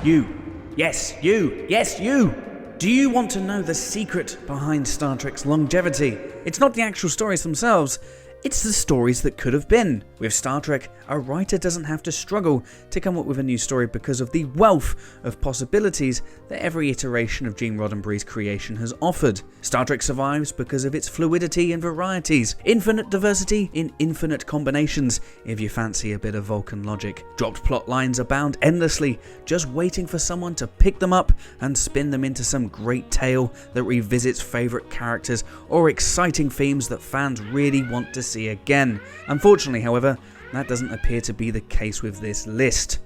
You. Yes, you. Yes, you. Do you want to know the secret behind Star Trek's longevity? It's not the actual stories themselves, it's the stories that could have been. With Star Trek, a writer doesn't have to struggle to come up with a new story because of the wealth of possibilities that every iteration of Gene Roddenberry's creation has offered. Star Trek survives because of its fluidity and varieties, infinite diversity in infinite combinations, if you fancy a bit of Vulcan logic. Dropped plot lines abound endlessly, just waiting for someone to pick them up and spin them into some great tale that revisits favourite characters or exciting themes that fans really want to see again. Unfortunately, however, that doesn't appear to be the case with this list.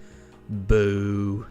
Boo.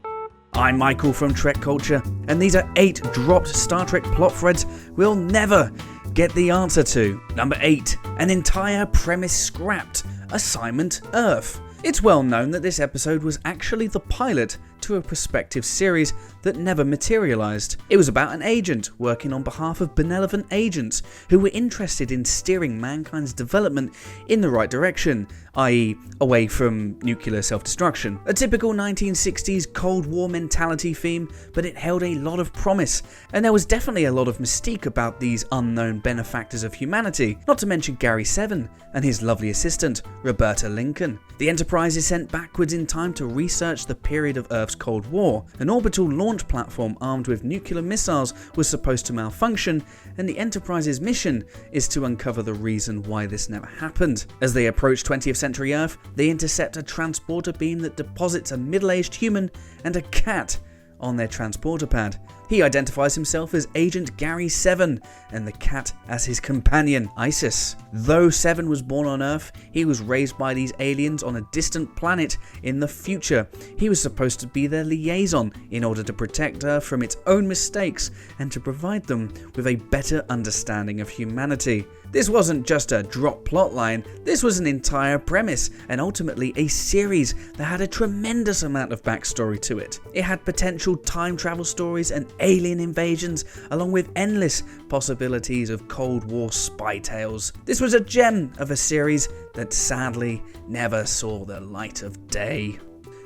I'm Michael from Trek Culture, and these are 8 dropped Star Trek plot threads we'll never get the answer to. Number 8. An entire premise scrapped. Assignment Earth. It's well known that this episode was actually the pilot to a prospective series that never materialised. It was about an agent working on behalf of benevolent agents who were interested in steering mankind's development in the right direction, i.e. away from nuclear self-destruction. A typical 1960s Cold War mentality theme, but it held a lot of promise, and there was definitely a lot of mystique about these unknown benefactors of humanity, not to mention Gary Seven and his lovely assistant, Roberta Lincoln. The Enterprise is sent backwards in time to research the period of Earth's Cold War. An orbital launch platform armed with nuclear missiles was supposed to malfunction, and the Enterprise's mission is to uncover the reason why this never happened. As they approach 20th century Earth, they intercept a transporter beam that deposits a middle-aged human and a cat on their transporter pad. He identifies himself as Agent Gary Seven and the cat as his companion, Isis. Though Seven was born on Earth, he was raised by these aliens on a distant planet in the future. He was supposed to be their liaison in order to protect Earth from its own mistakes and to provide them with a better understanding of humanity. This wasn't just a drop plotline, this was an entire premise and ultimately a series that had a tremendous amount of backstory to it. It had potential time travel stories and alien invasions, along with endless possibilities of Cold War spy tales. This was a gem of a series that sadly never saw the light of day.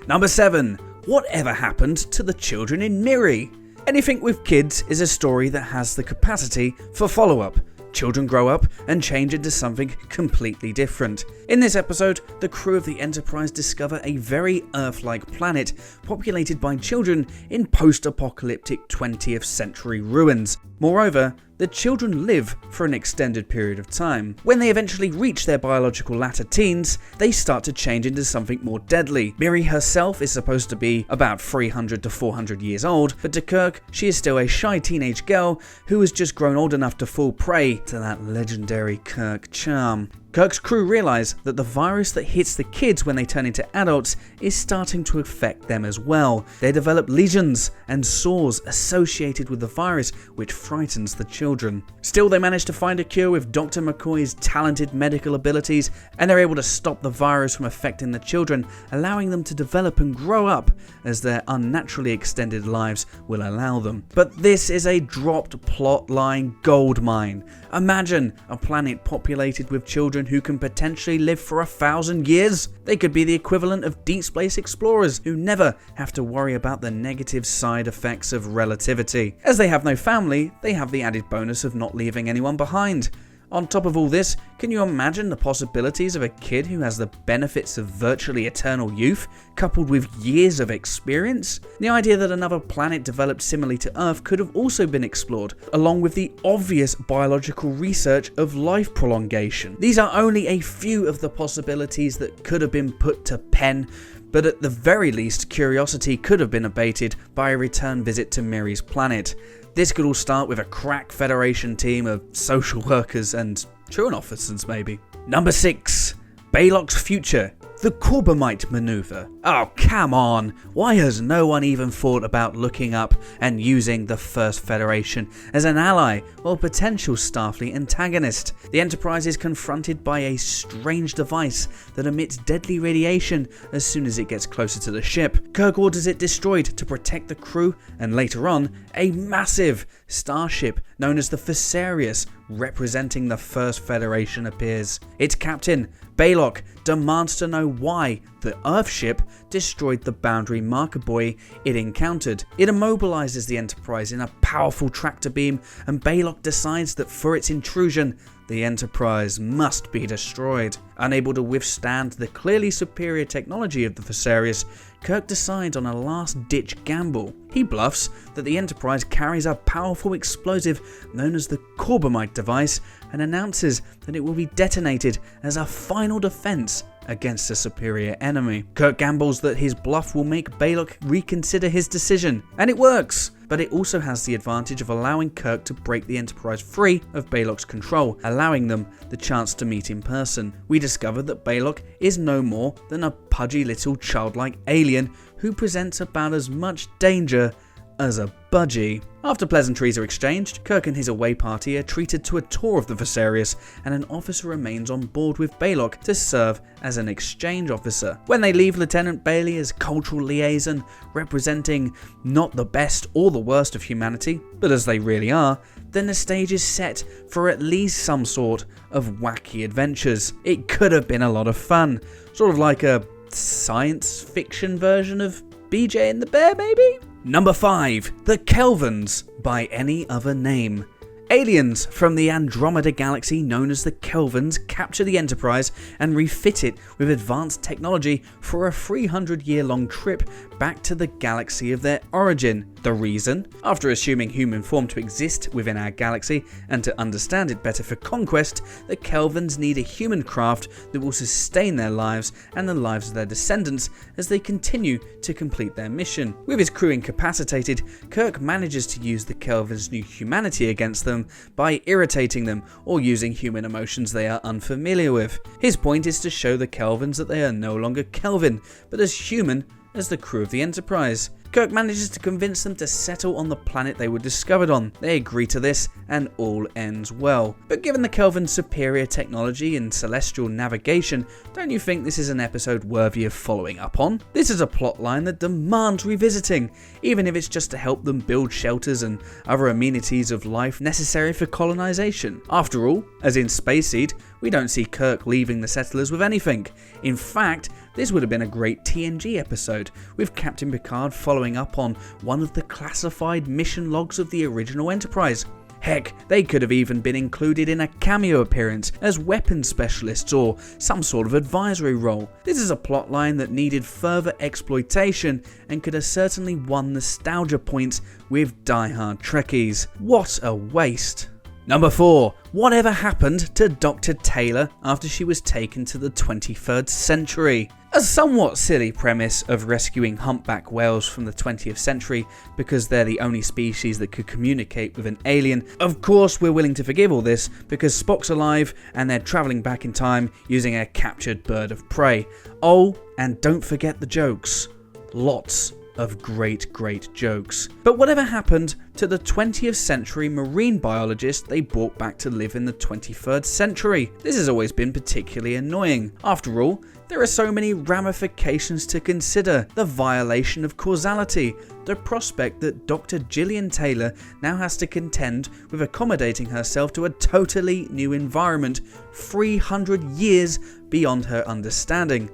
Number 7. Whatever happened to the children in Miri? Anything with kids is a story that has the capacity for follow-up. Children grow up and change into something completely different. In this episode, the crew of the Enterprise discover a very Earth-like planet populated by children in post-apocalyptic 20th century ruins. Moreover, the children live for an extended period of time. When they eventually reach their biological latter teens, they start to change into something more deadly. Miri herself is supposed to be about 300 to 400 years old, but to Kirk, she is still a shy teenage girl who has just grown old enough to fall prey to that legendary Kirk charm. Kirk's crew realize that the virus that hits the kids when they turn into adults is starting to affect them as well. They develop lesions and sores associated with the virus, which frightens the children. Still, they manage to find a cure with Dr. McCoy's talented medical abilities, and they're able to stop the virus from affecting the children, allowing them to develop and grow up as their unnaturally extended lives will allow them. But this is a dropped plotline goldmine. Imagine a planet populated with children who can potentially live for 1,000 years. They could be the equivalent of deep space explorers who never have to worry about the negative side effects of relativity. As they have no family, they have the added bonus of not leaving anyone behind. On top of all this, can you imagine the possibilities of a kid who has the benefits of virtually eternal youth, coupled with years of experience? The idea that another planet developed similarly to Earth could have also been explored, along with the obvious biological research of life prolongation. These are only a few of the possibilities that could have been put to pen, but at the very least, curiosity could have been abated by a return visit to Miri's planet. This could all start with a crack Federation team of social workers and truant officers maybe. Number 6. Baylock's future. The Corbomite maneuver. Oh, come on. Why has no one even thought about looking up and using the First Federation as an ally or potential Starfleet antagonist? The Enterprise is confronted by a strange device that emits deadly radiation as soon as it gets closer to the ship. Kirk orders it destroyed to protect the crew, and later on, a massive starship known as the Fesarius representing the First Federation, appears. Its captain, Baylock, demands to know why the Earthship destroyed the boundary marker buoy it encountered. It immobilizes the Enterprise in a powerful tractor beam, and Baylock decides that for its intrusion, the Enterprise must be destroyed. Unable to withstand the clearly superior technology of the Viserys, Kirk decides on a last-ditch gamble. He bluffs that the Enterprise carries a powerful explosive known as the Corbomite device and announces that it will be detonated as a final defense against a superior enemy. Kirk gambles that his bluff will make Baylock reconsider his decision, and it works, but it also has the advantage of allowing Kirk to break the Enterprise free of Baylock's control, allowing them the chance to meet in person. We discover that Baylock is no more than a pudgy little childlike alien who presents about as much danger as a budgie. After pleasantries are exchanged, Kirk and his away party are treated to a tour of the Viserys, and an officer remains on board with Baylock to serve as an exchange officer. When they leave, Lieutenant Bailey is cultural liaison, representing not the best or the worst of humanity, but as they really are, then the stage is set for at least some sort of wacky adventures. It could have been a lot of fun, sort of like a science fiction version of BJ and the Bear, maybe? Number 5. The Kelvans by any other name. Aliens from the Andromeda galaxy known as the Kelvans capture the Enterprise and refit it with advanced technology for a 300-year-long trip back to the galaxy of their origin. The reason? After assuming human form to exist within our galaxy and to understand it better for conquest, the Kelvans need a human craft that will sustain their lives and the lives of their descendants as they continue to complete their mission. With his crew incapacitated, Kirk manages to use the Kelvans' new humanity against them by irritating them or using human emotions they are unfamiliar with. His point is to show the Kelvans that they are no longer Kelvin, but as human as the crew of the Enterprise. Kirk manages to convince them to settle on the planet they were discovered on. They agree to this, and all ends well. But given the Kelvin's superior technology and celestial navigation, don't you think this is an episode worthy of following up on? This is a plotline that demands revisiting, even if it's just to help them build shelters and other amenities of life necessary for colonization. After all, as in Space Seed, we don't see Kirk leaving the settlers with anything. In fact, this would have been a great TNG episode, with Captain Picard following up on one of the classified mission logs of the original Enterprise. Heck, they could have even been included in a cameo appearance as weapons specialists or some sort of advisory role. This is a plotline that needed further exploitation and could have certainly won nostalgia points with die-hard Trekkies. What a waste. Number 4. Whatever happened to Dr. Taylor after she was taken to the 23rd century? A somewhat silly premise of rescuing humpback whales from the 20th century because they're the only species that could communicate with an alien. Of course, we're willing to forgive all this because Spock's alive and they're travelling back in time using a captured bird of prey. Oh, and don't forget the jokes. Lots of great jokes. But whatever happened to the 20th century marine biologist they brought back to live in the 23rd century? This has always been particularly annoying. After all, there are so many ramifications to consider. The violation of causality, the prospect that Dr. Gillian Taylor now has to contend with accommodating herself to a totally new environment 300 years beyond her understanding.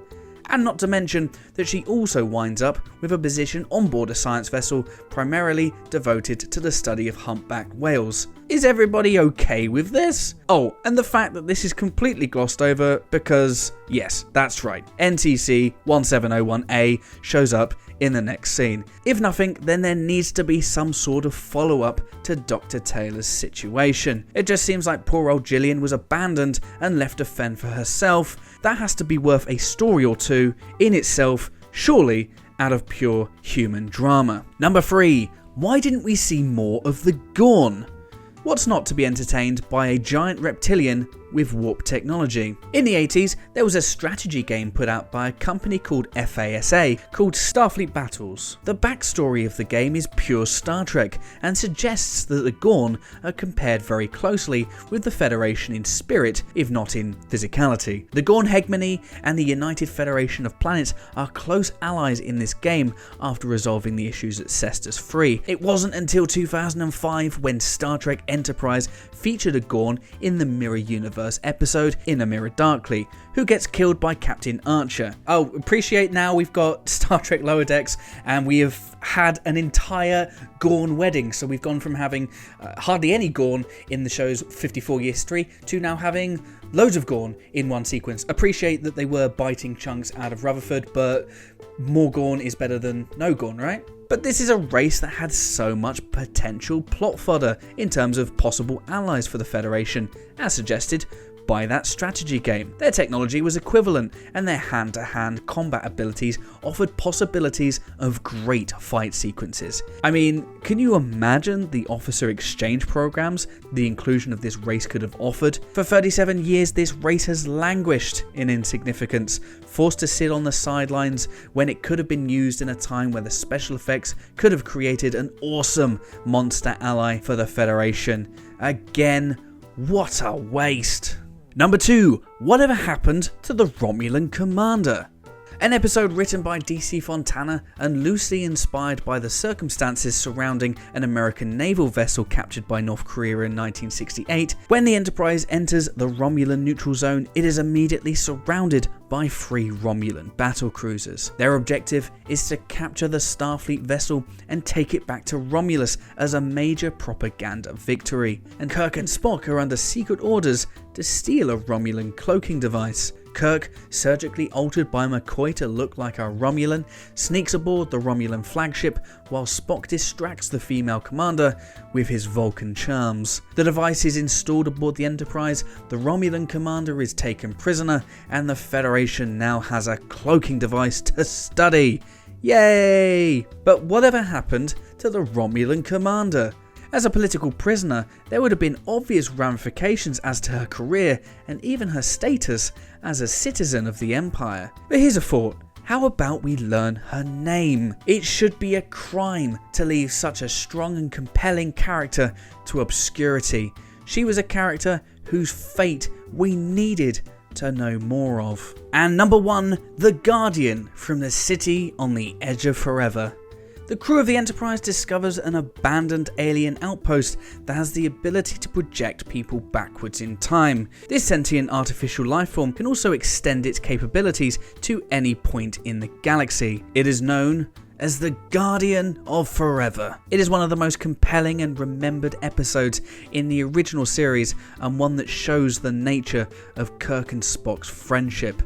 And not to mention that she also winds up with a position on board a science vessel primarily devoted to the study of humpback whales. Is everybody okay with this? Oh, and the fact that this is completely glossed over because, yes, that's right, NCC 1701A shows up in the next scene. If nothing, then there needs to be some sort of follow-up to Dr. Taylor's situation. It just seems like poor old Gillian was abandoned and left to fend for herself. That has to be worth a story or two in itself, surely out of pure human drama. Number 3. Why didn't we see more of the Gorn? What's not to be entertained by a giant reptilian with warp technology? In the 80s, there was a strategy game put out by a company called FASA called Starfleet Battles. The backstory of the game is pure Star Trek and suggests that the Gorn are compared very closely with the Federation in spirit, if not in physicality. The Gorn hegemony and the United Federation of Planets are close allies in this game after resolving the issues that Cestus 3. It wasn't until 2005 when Star Trek Enterprise featured a Gorn in the Mirror Universe episode In a Mirror Darkly, who gets killed by Captain Archer. Oh, appreciate now we've got Star Trek Lower Decks and we have had an entire Gorn wedding. So we've gone from having hardly any Gorn in the show's 54-year history to now having loads of Gorn in one sequence. Appreciate that they were biting chunks out of Rutherford, but more Gorn is better than no Gorn, right? But this is a race that had so much potential plot fodder in terms of possible allies for the Federation, as suggested by that strategy game. Their technology was equivalent, and their hand-to-hand combat abilities offered possibilities of great fight sequences. I mean, can you imagine the officer exchange programs the inclusion of this race could have offered? For 37 years, this race has languished in insignificance, forced to sit on the sidelines when it could have been used in a time where the special effects could have created an awesome monster ally for the Federation. Again, what a waste. Number 2. Whatever happened to the Romulan Commander? An episode written by DC Fontana and loosely inspired by the circumstances surrounding an American naval vessel captured by North Korea in 1968. When the Enterprise enters the Romulan neutral zone, it is immediately surrounded by 3 Romulan battlecruisers. Their objective is to capture the Starfleet vessel and take it back to Romulus as a major propaganda victory. And Kirk and Spock are under secret orders to steal a Romulan cloaking device. Kirk, surgically altered by McCoy to look like a Romulan, sneaks aboard the Romulan flagship while Spock distracts the female commander with his Vulcan charms. The device is installed aboard the Enterprise, the Romulan commander is taken prisoner, and the Federation now has a cloaking device to study. Yay! But whatever happened to the Romulan commander? As a political prisoner, there would have been obvious ramifications as to her career and even her status as a citizen of the Empire. But here's a thought. How about we learn her name? It should be a crime to leave such a strong and compelling character to obscurity. She was a character whose fate we needed to know more of. And number 1, the Guardian from the city on the edge of forever. The crew of the Enterprise discovers an abandoned alien outpost that has the ability to project people backwards in time. This sentient artificial lifeform can also extend its capabilities to any point in the galaxy. It is known as the Guardian of Forever. It is one of the most compelling and remembered episodes in the original series, and one that shows the nature of Kirk and Spock's friendship.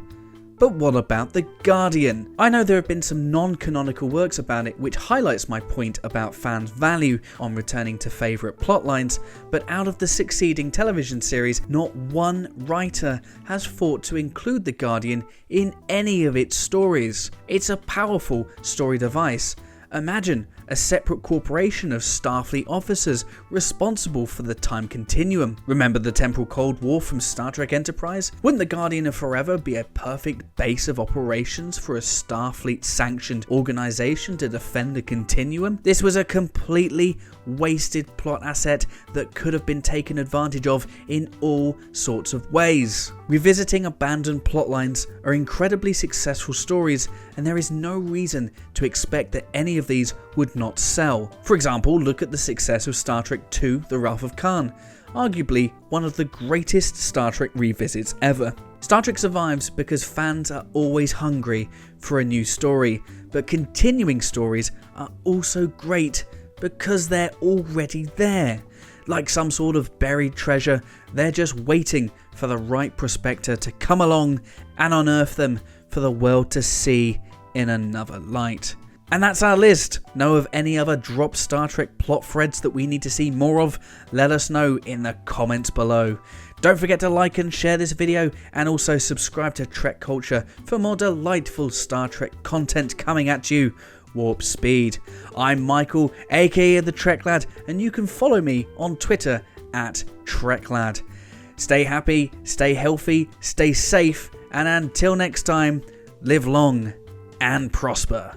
But what about the Guardian? I know there have been some non-canonical works about it, which highlights my point about fans' value on returning to favourite plotlines, but out of the succeeding television series, not one writer has fought to include the Guardian in any of its stories. It's a powerful story device. Imagine a separate corporation of Starfleet officers responsible for the time continuum. Remember the temporal Cold War from Star Trek Enterprise? Wouldn't the Guardian of Forever be a perfect base of operations for a Starfleet-sanctioned organization to defend the continuum? This was a completely wasted plot asset that could have been taken advantage of in all sorts of ways. Revisiting abandoned plotlines are incredibly successful stories, and there is no reason to expect that any of these would not sell. For example, look at the success of Star Trek II: The Wrath of Khan, arguably one of the greatest Star Trek revisits ever. Star Trek survives because fans are always hungry for a new story, but continuing stories are also great because they're already there. Like some sort of buried treasure, they're just waiting for the right prospector to come along and unearth them for the world to see in another light. And that's our list. Know of any other drop Star Trek plot threads that we need to see more of? Let us know in the comments below. Don't forget to like and share this video, and also subscribe to Trek Culture for more delightful Star Trek content coming at you. Warp speed. I'm Michael, aka the Trek Lad, and you can follow me on Twitter at TrekLad. Stay happy, stay healthy, stay safe, and until next time, live long and prosper.